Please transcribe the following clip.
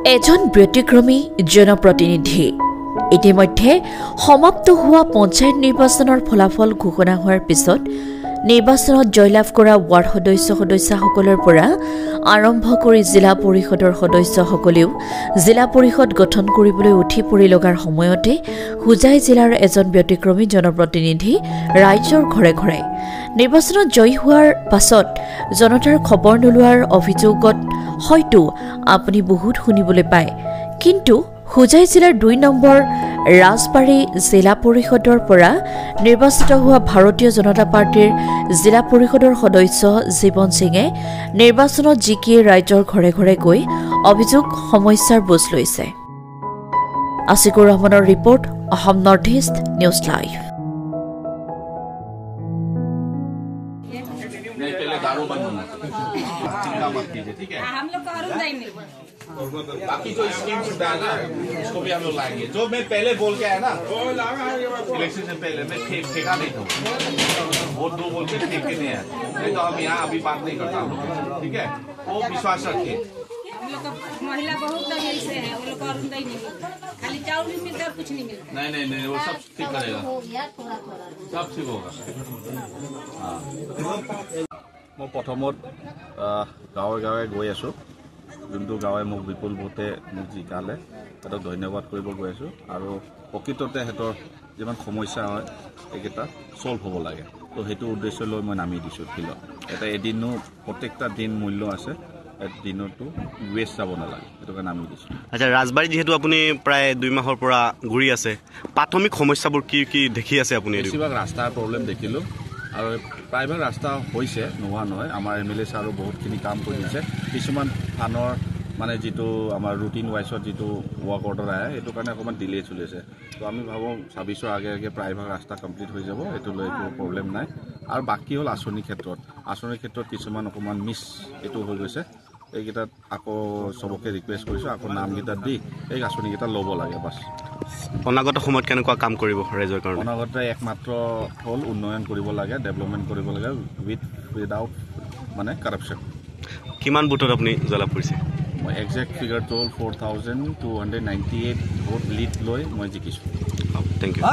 এজন ব্যতিক্ৰমী জনপ্ৰতিনিধি ইতিমধ্যে সমাপ্ত হোৱা পঞ্চায়ত নিৰ্বাচনৰ ফলাফল ঘোষণা হোৱাৰ পিছত নিৰ্বাচনত জয়লাভ কৰা ৱাৰ্ড সদস্যসকলৰ পৰা আৰম্ভ কৰি জিলা পৰিষদৰ সদস্যসকলেও জিলা পৰিষদ গঠন কৰিবলৈ উঠি পৰি লগাৰ সময়তে হুজাই জিলাৰ এজন ব্যতিক্ৰমী জনপ্ৰতিনিধি ৰাজ্যৰ ঘৰে ঘৰে নিৰ্বাচনত জয়ী হোৱাৰ পাছত জনতাৰ খবৰ নোলোৱাৰ অভিযোগত হয়তো আপুনি বহুত শুনিবলৈ পায় কিন্তু হুজাই জিলাৰ 2 নম্বৰ ৰাজবাৰী জিলা পৰিষদৰ পৰা নিৰ্বাচিত হোৱা ভাৰতীয় জনতা পাৰ্টিৰ জিলা পৰিষদৰ সদস্য জীৱন সিঙে নিৰ্বাচনত জিকি ৰাজ্যৰ ঘৰে ঘৰে গৈ অভিযোগ সমস্যাৰ বুজ লৈছে। আছিকুৰ ৰহমানৰ report Assam north east news live. बाकी जो स्कीम है ना उसको भी हम लोग लाएंगे। जो मैं पहले बोल के आया ना इलेक्शन से पहले मैं फेंका नहीं था, वोट दो बोल के फेंक के नहीं आया। नहीं तो हम यहाँ अभी बात नहीं करता हम लोग, ठीक है? वो विश्वास रखिए। हम लोग का महिला बहुत दहेज से है, वो लोग का नहीं मिलता, खाली चावल भी मिलता है, कुछ नहीं मिलता। नहीं वो सब ठीक करेगा, सब ठीक होगा। मैं प्रथमत गाँवे गाँवे गई आसो যোনটো গাঁৱে মোক বিপুল ভোটে মোক জিকালে তাক ধন্যবাদ কৰিব গৈ আছোঁ আৰু প্ৰকৃততে হেতৰ যিমান সমস্যা হয় এইকেইটা সলভ হ'ব লাগে তো সেইটো উদ্দেশ্য লৈ মই নামি দিছোঁ ফিল্ডত। এটা এদিনো প্ৰত্যেকটা দিন মূল্য আছে, দিনতো ৱেষ্ট যাব নালাগে, সেইটো কাৰণে নামি দিছোঁ। আচ্ছা, ৰাজবাৰী যিহেতু আপুনি প্ৰায় 2 মাহৰ পৰা ঘূৰি আছে, প্ৰাথমিক সমস্যাবোৰ কি কি দেখি আছে আপুনি? বেছিভাগ ৰাস্তাৰ প্ৰব্লেম দেখিলোঁ আৰু প্ৰায়ভাগ ৰাস্তা হৈছে, নোহোৱা নহয়। আমাৰ MLA ছাৰো বহুতখিনি কাম কৰি আছে। কিছুমান ফানৰ মানে যিটো আমাৰ ৰুটিন ৱাইজত যিটো ৱৰ্ক অৰ্ডাৰ আহে সেইটো কাৰণে অকণমান ডিলে চলি আছে। তো আমি ভাবোঁ 26ৰ আগে আগে প্ৰায়ভাগ ৰাস্তা কমপ্লিট হৈ যাব, এইটো লৈ একো প্ৰব্লেম নাই। আৰু বাকী হ'ল আঁচনিৰ ক্ষেত্ৰত কিছুমান অকণমান মিছ এইটো হৈ গৈছে। এইকেইটাত আকৌ চবকে ৰিকুৱেষ্ট কৰিছোঁ আকৌ নামকেইটা দি এই আঁচনিকেইটা ল'ব লাগে বাছ। অনাগত সময়ত কেনেকুৱা কাম কৰিব ৰাইজৰ কাৰণে? অনাগত একমাত্ৰ হ'ল উন্নয়ন কৰিব লাগে, ডেভেলপমেণ্ট কৰিব লাগে উইদাউট মানে কাৰাপশ্যন। কিমান বুথত আপুনি জয়লাভ কৰিছে? মই একজেক্ট ফিগাৰটো হ'ল 4298 ভোট লিড লৈ মই জিকিছোঁ। Thank U.